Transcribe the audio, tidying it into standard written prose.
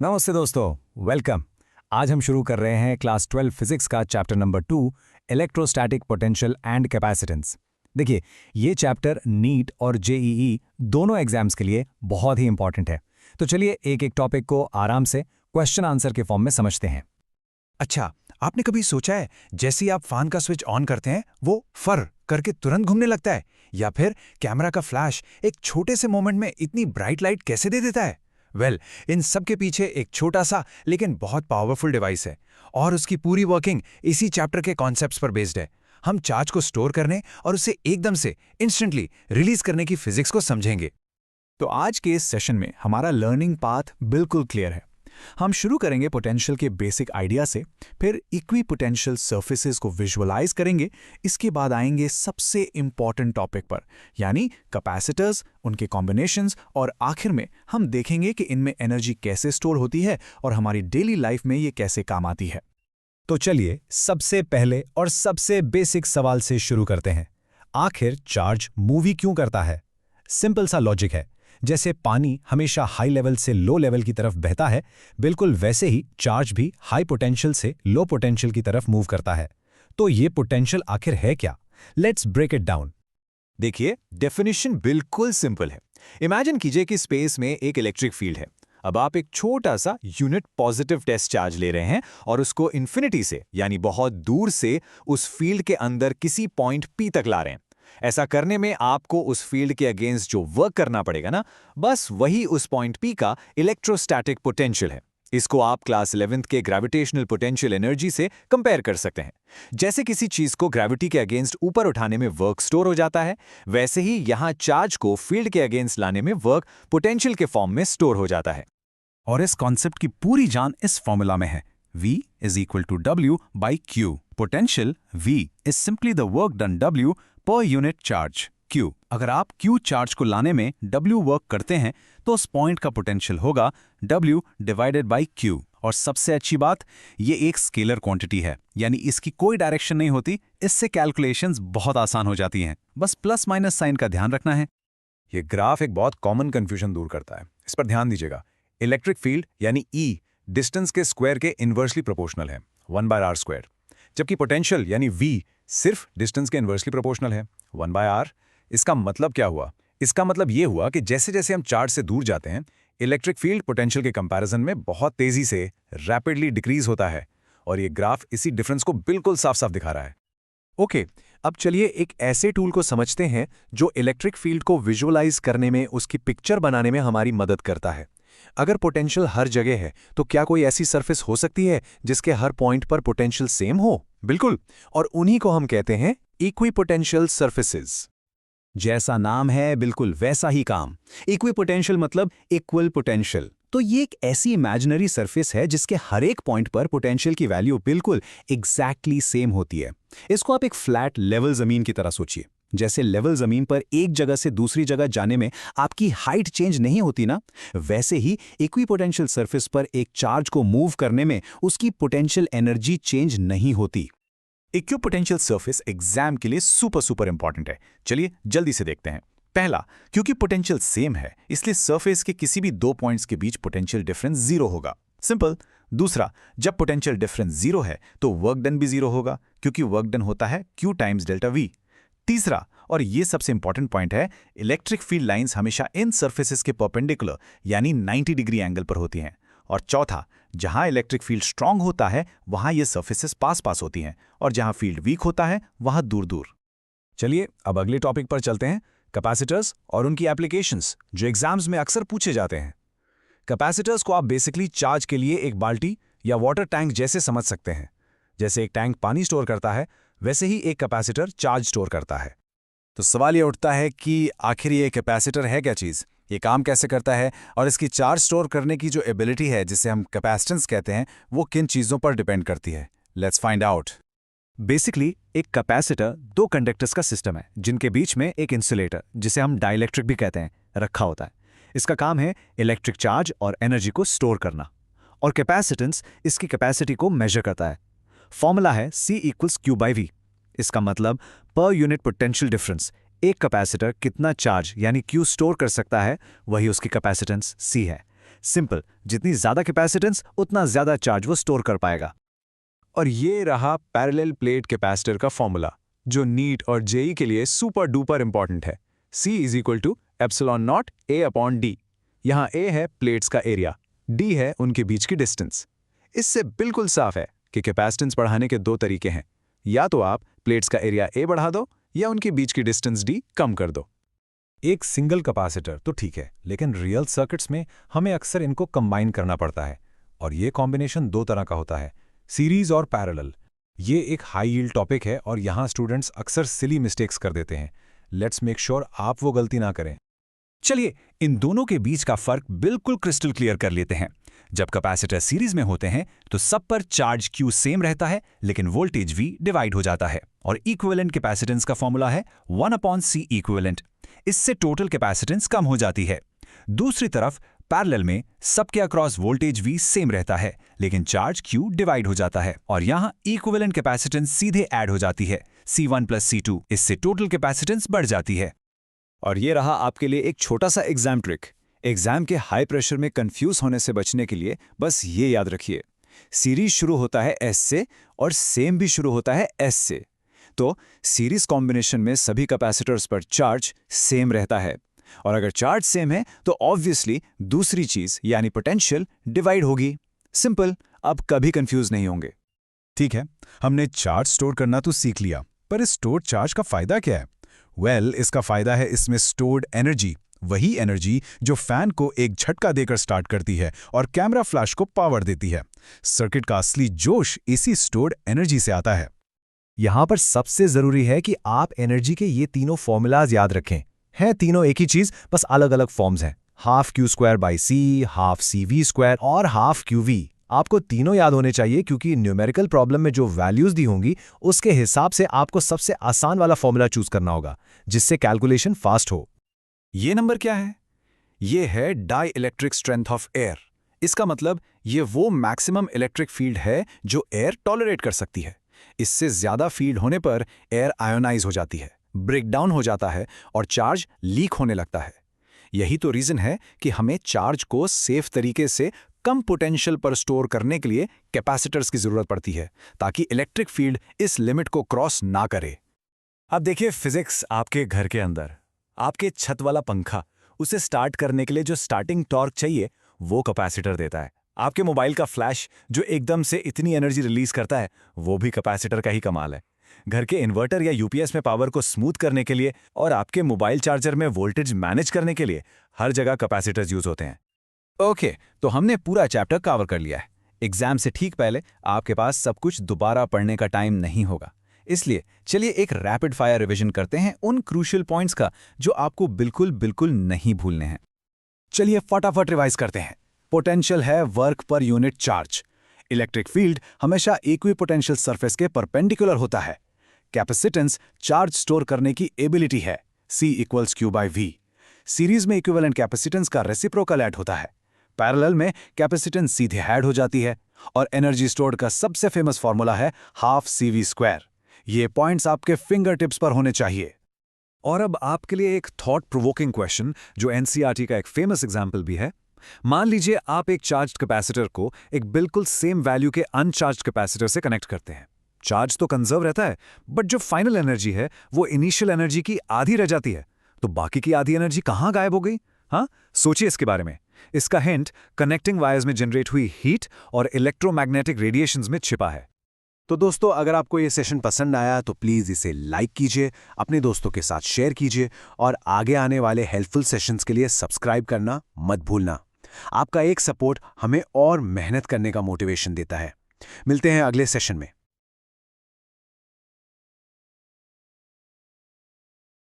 नमस्ते दोस्तों, वेलकम। आज हम शुरू कर रहे हैं क्लास 12 फिजिक्स का chapter number 2, electrostatic potential and capacitance. देखिए, ये चैप्टर नीट और जेईई दोनों एग्जाम्स के लिए बहुत ही इंपॉर्टेंट है। तो चलिए एक एक टॉपिक को आराम से क्वेश्चन आंसर के फॉर्म में समझते हैं। अच्छा, आपने कभी सोचा है जैसे ही आप फैन का स्विच ऑन करते हैं वो फर करके तुरंत घूमने लगता है, या फिर कैमरा का फ्लैश एक छोटे से मोमेंट में इतनी ब्राइट लाइट कैसे दे देता है? इन सब के पीछे एक छोटा सा लेकिन बहुत पावरफुल डिवाइस है, और उसकी पूरी वर्किंग इसी चैप्टर के कॉन्सेप्ट्स पर बेस्ड है। हम चार्ज को स्टोर करने और उसे एकदम से इंस्टेंटली रिलीज करने की फिजिक्स को समझेंगे। तो आज के इस सेशन में हमारा लर्निंग पाथ बिल्कुल क्लियर है। हम शुरू करेंगे पोटेंशियल के बेसिक आइडिया से, फिर इक्वी पोटेंशियल सर्फेसेस को विजुअलाइज करेंगे। इसके बाद आएंगे सबसे इंपॉर्टेंट टॉपिक पर, यानी कैपेसिटर्स, उनके कॉम्बिनेशंस, और आखिर में हम देखेंगे कि इनमें एनर्जी कैसे स्टोर होती है और हमारी डेली लाइफ में ये कैसे काम आती है। तो चलिए सबसे पहले और सबसे बेसिक सवाल से शुरू करते हैं। आखिर चार्ज मूवी क्यों करता है? सिंपल सा लॉजिक है। जैसे पानी हमेशा हाई लेवल से लो लेवल की तरफ बहता है, बिल्कुल वैसे ही चार्ज भी हाई पोटेंशियल से लो पोटेंशियल की तरफ मूव करता है। तो ये पोटेंशियल आखिर है क्या? Let's break it down. देखिए, डेफिनेशन बिल्कुल सिंपल है। इमेजिन कीजिए कि स्पेस में एक इलेक्ट्रिक फील्ड है। अब आप एक छोटा सा यूनिट पॉजिटिव टेस्ट चार्ज ले रहे हैं और उसको इन्फिनिटी से, यानी बहुत दूर से, उस फील्ड के अंदर किसी पॉइंट पी तक ला रहे हैं। ऐसा करने में आपको उस फील्ड के अगेंस्ट जो वर्क करना पड़ेगा ना, बस वही उस पॉइंट पी का इलेक्ट्रोस्टैटिक पोटेंशियल है। इसको आप क्लास 11th के ग्रेविटेशनल पोटेंशियल एनर्जी से कंपेयर कर सकते हैं। जैसे किसी चीज को ग्रेविटी के अगेंस्ट ऊपर उठाने में वर्क स्टोर हो जाता है, वैसे ही यहां चार्ज को फील्ड के अगेंस्ट लाने में वर्क पोटेंशियल के फॉर्म में स्टोर हो जाता है। और इस कॉन्सेप्ट की पूरी जान इस फॉर्मूला में है। V is equal to W by Q. Potential V is simply the work done W per unit charge Q. अगर आप Q चार्ज को लाने में W वर्क करते हैं तो उस पॉइंट का पोटेंशियल होगा W डिवाइडेड बाई Q। और सबसे अच्छी बात, ये एक स्केलर क्वांटिटी है, यानी इसकी कोई डायरेक्शन नहीं होती। इससे कैलकुलेशंस बहुत आसान हो जाती हैं। बस प्लस माइनस साइन का ध्यान रखना है। ये ग्राफ एक बहुत कॉमन कंफ्यूजन दूर करता है, इस पर ध्यान दीजिएगा। इलेक्ट्रिक फील्ड यानी E डिस्टेंस के स्क्वायर के इन्वर्सली प्रोपोर्शनल है, 1/r², जबकि पोटेंशियल यानी V सिर्फ डिस्टेंस के इन्वर्सली प्रोपोर्शनल है, 1/r। इसका मतलब क्या हुआ? इसका मतलब ये हुआ कि जैसे जैसे हम चार्ज से दूर जाते हैं, इलेक्ट्रिक फील्ड पोटेंशियल के कंपैरिजन में बहुत तेजी से रैपिडली डिक्रीज होता है, और ये ग्राफ इसी डिफरेंस को बिल्कुल साफ साफ दिखा रहा है। ओके, अब चलिए एक ऐसे टूल को समझते हैं जो इलेक्ट्रिक फील्ड को विजुअलाइज करने में, उसकी पिक्चर बनाने में हमारी मदद करता है। अगर पोटेंशियल हर जगह है तो क्या कोई ऐसी सरफेस हो सकती है जिसके हर पॉइंट पर पोटेंशियल सेम हो? बिल्कुल, और उन्हीं को हम कहते हैं इक्विपोटेंशियल सरफेसेस। जैसा नाम है बिल्कुल वैसा ही काम। इक्वी पोटेंशियल मतलब इक्वल पोटेंशियल। तो ये एक ऐसी इमेजिनरी सरफेस है जिसके हर एक पॉइंट पर पोटेंशियल की वैल्यू बिल्कुल एग्जैक्टली सेम होती है। इसको आप एक फ्लैट लेवल जमीन की तरह सोचिए। जैसे लेवल जमीन पर एक जगह से दूसरी जगह जाने में आपकी हाइट चेंज नहीं होती ना, वैसे ही इक्विपोटेंशियल सरफेस पर एक चार्ज को मूव करने में उसकी पोटेंशियल एनर्जी चेंज नहीं होती। इक्विपोटेंशियल सरफेस एग्जाम के लिए सुपर इंपॉर्टेंट है। चलिए जल्दी से देखते हैं। पहला, क्योंकि पोटेंशियल सेम है इसलिए सरफेस के किसी भी दो पॉइंट्स के बीच पोटेंशियल डिफरेंस जीरो होगा, सिंपल। दूसरा, जब पोटेंशियल डिफरेंस जीरो है तो वर्क डन भी जीरो होगा, क्योंकि वर्क डन होता है Q टाइम्स डेल्टा V। तीसरा, और ये सबसे इंपॉर्टेंट पॉइंट है, इलेक्ट्रिक फील्ड लाइंस हमेशा इन सरफेसेस के परपेंडिकुलर यानी 90 डिग्री एंगल पर होती हैं। और चौथा, जहां इलेक्ट्रिक फील्ड स्ट्रांग होता है वहां ये सरफेसेस पास पास होती हैं, और जहां फील्ड वीक होता है वहां दूर दूर। चलिए अब अगले टॉपिक पर चलते हैं, कैपेसिटर्स और उनकी एप्लीकेशंस, जो एग्जाम्स में अक्सर पूछे जाते हैं। कैपेसिटर्स को आप बेसिकली चार्ज के लिए एक बाल्टी या वाटर टैंक जैसे समझ सकते हैं। जैसे एक टैंक पानी स्टोर करता है, वैसे ही एक कैपेसिटर चार्ज स्टोर करता है। तो सवाल ये उठता है कि आखिर ये कैपेसिटर है क्या चीज़, ये काम कैसे करता है, और इसकी चार्ज स्टोर करने की जो एबिलिटी है जिसे हम कैपेसिटेंस कहते हैं, वो किन चीज़ों पर डिपेंड करती है? Let's find out. बेसिकली एक कैपेसिटर दो कंडक्टर्स का सिस्टम है जिनके बीच में एक इंसुलेटर, जिसे हम डाइलेक्ट्रिक भी कहते हैं, रखा होता है। इसका काम है इलेक्ट्रिक चार्ज और एनर्जी को स्टोर करना, और कैपेसिटेंस इसकी कैपेसिटी को मेजर करता है। फॉर्मूला है C = Q/V। इसका मतलब पर यूनिट पोटेंशियल डिफरेंस एक कैपेसिटर कितना चार्ज यानी Q स्टोर कर सकता है, वही उसकी कैपेसिटेंस C है। सिंपल, जितनी ज्यादा कैपेसिटेंस उतना ज्यादा चार्ज वो स्टोर कर पाएगा। और ये रहा पैरेलल प्लेट कैपेसिटर का फॉर्मूला, जो नीट और जेई के लिए सुपर डुपर इंपॉर्टेंट है। C is equal to epsilon naught A upon D। यहाँ A है प्लेट्स का एरिया, D है उनके बीच की डिस्टेंस। इससे बिल्कुल साफ है कि कैपेसिटेंस बढ़ाने के दो तरीके हैं, या तो आप प्लेट्स का एरिया A बढ़ा दो या उनके बीच की डिस्टेंस D कम कर दो। एक सिंगल कैपेसिटर तो ठीक है, लेकिन रियल सर्किट्स में हमें अक्सर इनको कंबाइन करना पड़ता है, और ये कॉम्बिनेशन दो तरह का होता है, सीरीज और पैरेलल। ये एक हाई यील्ड टॉपिक है और यहाँ स्टूडेंट्स अक्सर सिली मिस्टेक्स कर देते हैं। लेट्स मेक श्योर आप वो गलती ना करें। चलिए इन दोनों के बीच का फर्क बिल्कुल क्रिस्टल क्लियर कर लेते हैं। जब कैपेसिटर सीरीज में होते हैं तो सब पर चार्ज Q सेम रहता है, लेकिन वोल्टेज V डिवाइड हो जाता है, और इक्विवेलेंट कैपेसिटेंस का फॉर्मूला है 1/C इक्विवेलेंट। इससे टोटल कैपेसिटेंस कम हो जाती है। दूसरी तरफ पैरेलल में सबके अक्रॉस वोल्टेज V सेम रहता है, लेकिन चार्ज Q डिवाइड हो जाता है, और यहाँ इक्विवेलेंट कैपेसिटेंस सीधे ऐड हो जाती है, C1 + C2। इससे टोटल कैपेसिटेंस बढ़ जाती है। और ये रहा आपके लिए एक छोटा सा एग्जाम ट्रिक। एग्जाम के हाई प्रेशर में कंफ्यूज होने से बचने के लिए बस ये याद रखिए, सीरीज शुरू होता है S से और सेम भी शुरू होता है S से। तो सीरीज कॉम्बिनेशन में सभी कैपेसिटर्स पर चार्ज सेम रहता है, और अगर चार्ज सेम है तो ऑब्वियसली दूसरी चीज यानी पोटेंशियल डिवाइड होगी। सिंपल, अब कभी कंफ्यूज नहीं होंगे। ठीक है, हमने चार्ज स्टोर करना तो सीख लिया, पर इस स्टोर्ड चार्ज का फायदा क्या है? इसका फायदा है इसमें स्टोर्ड एनर्जी, वही एनर्जी जो फैन को एक झटका देकर स्टार्ट करती है और कैमरा फ्लैश को पावर देती है। सर्किट का असली जोश इसी स्टोर्ड एनर्जी से आता है। यहां पर सबसे जरूरी है कि आप एनर्जी के ये तीनों फॉर्मूलाज याद रखें। हैं तीनों एक ही चीज, बस अलग अलग फॉर्म्स हैं। हाफ Q²/C, हाफ CV² और हाफ QV। आपको तीनों याद होने चाहिए, क्योंकि न्यूमेरिकल प्रॉब्लम में जो वैल्यूज दी होंगी उसके हिसाब से आपको सबसे आसान वाला फॉर्मूला चूज करना होगा, जिससे कैलकुलेशन फास्ट हो। ये नंबर क्या है? ये है dielectric strength of air. इसका मतलब ये वो मैक्सिमम इलेक्ट्रिक फील्ड है जो एयर टॉलरेट कर सकती है। इससे ज्यादा फील्ड होने पर एयर आयोनाइज हो जाती है, ब्रेक डाउन हो जाता है और चार्ज लीक होने लगता है। यही तो रीजन है कि हमें चार्ज को सेफ तरीके से कम पोटेंशियल पर स्टोर करने के लिए कैपेसिटर्स की जरूरत पड़ती है, ताकि इलेक्ट्रिक फील्ड इस लिमिट को क्रॉस ना करे। अब देखिए फिजिक्स आपके घर के अंदर, आपके छत वाला पंखा, उसे स्टार्ट करने के लिए जो स्टार्टिंग टॉर्क चाहिए वो कैपेसिटर देता है। आपके मोबाइल का फ्लैश जो एकदम से इतनी एनर्जी रिलीज करता है, वो भी कैपेसिटर का ही कमाल है। घर के इन्वर्टर या यूपीएस में पावर को स्मूथ करने के लिए और आपके मोबाइल चार्जर में वोल्टेज मैनेज करने के लिए हर जगह कैपेसिटर्स यूज होते हैं। ओके, तो हमने पूरा चैप्टर कवर कर लिया है। एग्जाम से ठीक पहले आपके पास सब कुछ दोबारा पढ़ने का टाइम नहीं होगा, इसलिए चलिए एक रैपिड फायर रिवीजन करते हैं उन क्रूशियल पॉइंट्स का जो आपको बिल्कुल नहीं भूलने हैं। चलिए फटाफट रिवाइज करते हैं। पोटेंशियल है work per unit charge. Electric field हमेशा इक्विपोटेंशियल सरफेस के परपेंडिकुलर होता है। कैपेसिटेंस चार्ज स्टोर करने की एबिलिटी है, C = Q/V। सीरीज में इक्विवेलेंट कैपेसिटेंस का रेसिप्रोकल ऐड होता है। पैरेलल में कैपेसिटेंस सीधे ऐड हो जाती है, और एनर्जी स्टोर्ड का सबसे फेमस फॉर्मूला है हाफ CV²। ये पॉइंट्स आपके फिंगर टिप्स पर होने चाहिए। और अब आपके लिए एक थॉट प्रोवोकिंग क्वेश्चन, जो एनसीईआरटी का एक फेमस एग्जाम्पल भी है। मान लीजिए आप एक चार्ज्ड कैपेसिटर को एक बिल्कुल सेम वैल्यू के अनचार्ज्ड कैपेसिटर से कनेक्ट करते हैं। चार्ज तो कंजर्व रहता है, बट जो फाइनल एनर्जी है वो इनिशियल एनर्जी की आधी रह जाती है। तो बाकी की आधी एनर्जी कहाँ गायब हो गई? हाँ, सोचिए इसके बारे में। इसका हिंट कनेक्टिंग वायर्स में जनरेट हुई हीट और इलेक्ट्रोमैग्नेटिक रेडिएशंस में छिपा है। तो दोस्तों, अगर आपको ये सेशन पसंद आया तो प्लीज़ इसे लाइक कीजिए, अपने दोस्तों के साथ शेयर कीजिए, और आगे आने वाले हेल्पफुल सेशंस के लिए सब्सक्राइब करना मत भूलना। आपका एक सपोर्ट हमें और मेहनत करने का मोटिवेशन देता है। मिलते हैं अगले सेशन में।